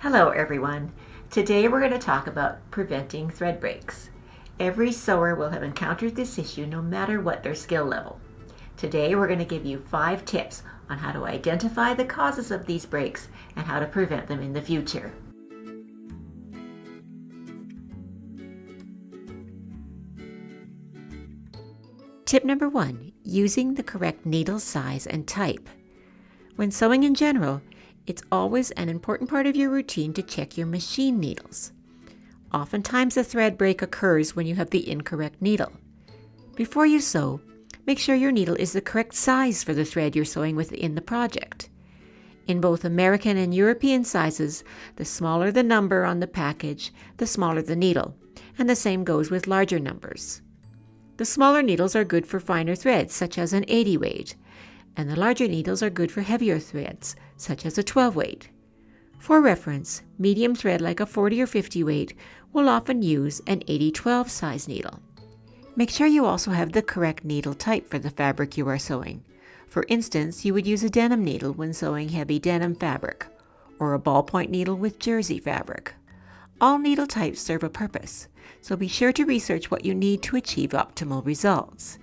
Hello everyone. Today we're going to talk about preventing thread breaks. Every sewer will have encountered this issue no matter what their skill level. Today we're going to give you 5 tips on how to identify the causes of these breaks and how to prevent them in the future. Tip number 1, using the correct needle size and type. When sewing in general, it's always an important part of your routine to check your machine needles. Oftentimes a thread break occurs when you have the incorrect needle. Before you sew, make sure your needle is the correct size for the thread you're sewing with in the project. In both American and European sizes, the smaller the number on the package, the smaller the needle, and the same goes with larger numbers. The smaller needles are good for finer threads, such as an 80 weight, and the larger needles are good for heavier threads, such as a 12 weight. For reference, medium thread like a 40 or 50 weight will often use an 80-12 size needle. Make sure you also have the correct needle type for the fabric you are sewing. For instance, you would use a denim needle when sewing heavy denim fabric, or a ballpoint needle with jersey fabric. All needle types serve a purpose, so be sure to research what you need to achieve optimal results.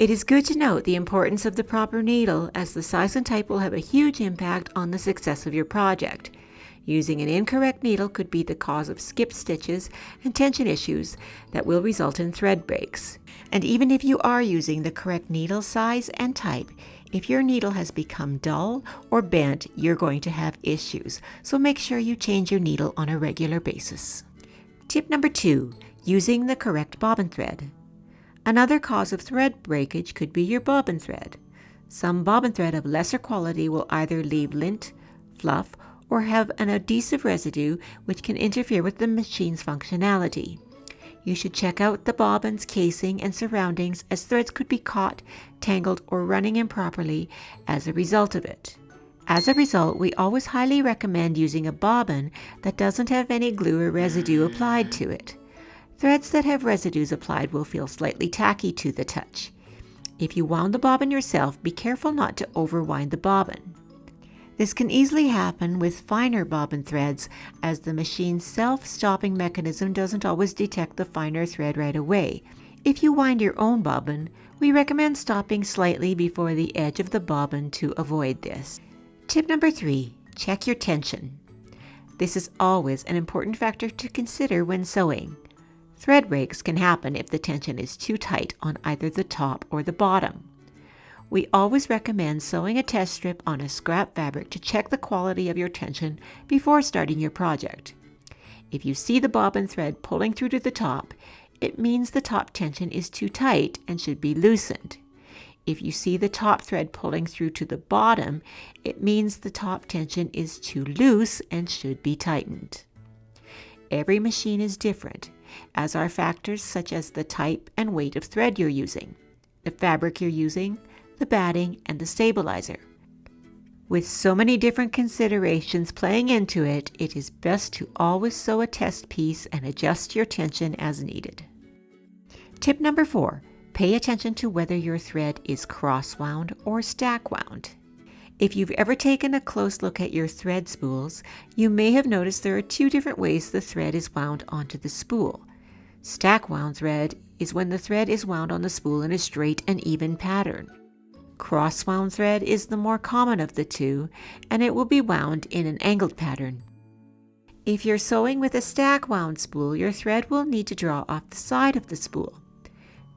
It is good to note the importance of the proper needle, as the size and type will have a huge impact on the success of your project. Using an incorrect needle could be the cause of skipped stitches and tension issues that will result in thread breaks. And even if you are using the correct needle size and type, if your needle has become dull or bent, you're going to have issues. So make sure you change your needle on a regular basis. Tip number 2, using the correct bobbin thread. Another cause of thread breakage could be your bobbin thread. Some bobbin thread of lesser quality will either leave lint, fluff, or have an adhesive residue which can interfere with the machine's functionality. You should check out the bobbin's casing and surroundings, as threads could be caught, tangled, or running improperly as a result of it. As a result, we always highly recommend using a bobbin that doesn't have any glue or residue applied to it. Threads that have residues applied will feel slightly tacky to the touch. If you wound the bobbin yourself, be careful not to overwind the bobbin. This can easily happen with finer bobbin threads, as the machine's self-stopping mechanism doesn't always detect the finer thread right away. If you wind your own bobbin, we recommend stopping slightly before the edge of the bobbin to avoid this. Tip number 3, check your tension. This is always an important factor to consider when sewing. Thread breaks can happen if the tension is too tight on either the top or the bottom. We always recommend sewing a test strip on a scrap fabric to check the quality of your tension before starting your project. If you see the bobbin thread pulling through to the top, it means the top tension is too tight and should be loosened. If you see the top thread pulling through to the bottom, it means the top tension is too loose and should be tightened. Every machine is different, as are factors such as the type and weight of thread you're using, the fabric you're using, the batting, and the stabilizer. With so many different considerations playing into it, it is best to always sew a test piece and adjust your tension as needed. Tip number 4, pay attention to whether your thread is cross-wound or stack-wound. If you've ever taken a close look at your thread spools, you may have noticed there are 2 different ways the thread is wound onto the spool. Stack-wound thread is when the thread is wound on the spool in a straight and even pattern. Cross-wound thread is the more common of the 2, and it will be wound in an angled pattern. If you're sewing with a stack-wound spool, your thread will need to draw off the side of the spool.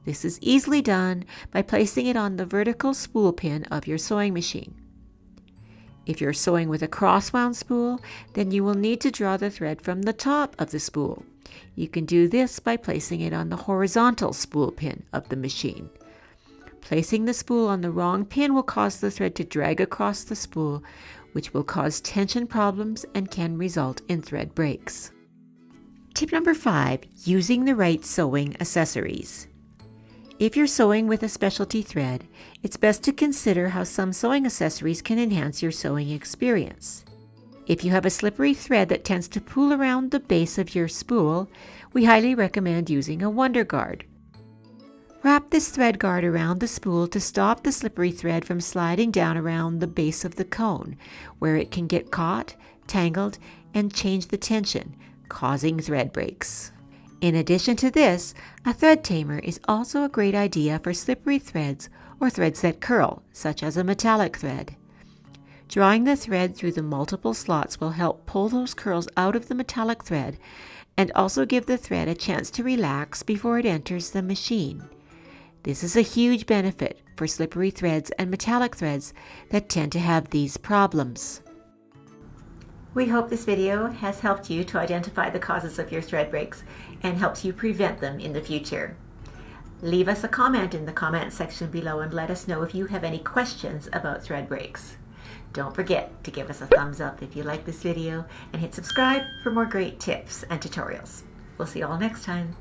This is easily done by placing it on the vertical spool pin of your sewing machine. If you're sewing with a cross-wound spool, then you will need to draw the thread from the top of the spool. You can do this by placing it on the horizontal spool pin of the machine. Placing the spool on the wrong pin will cause the thread to drag across the spool, which will cause tension problems and can result in thread breaks. Tip number 5, using the right sewing accessories. If you're sewing with a specialty thread, it's best to consider how some sewing accessories can enhance your sewing experience. If you have a slippery thread that tends to pool around the base of your spool, we highly recommend using a Wonder Guard. Wrap this thread guard around the spool to stop the slippery thread from sliding down around the base of the cone, where it can get caught, tangled, and change the tension, causing thread breaks. In addition to this, a thread tamer is also a great idea for slippery threads or threads that curl, such as a metallic thread. Drawing the thread through the multiple slots will help pull those curls out of the metallic thread and also give the thread a chance to relax before it enters the machine. This is a huge benefit for slippery threads and metallic threads that tend to have these problems. We hope this video has helped you to identify the causes of your thread breaks and helps you prevent them in the future. Leave us a comment in the comment section below and let us know if you have any questions about thread breaks. Don't forget to give us a thumbs up if you like this video and hit subscribe for more great tips and tutorials. We'll see you all next time.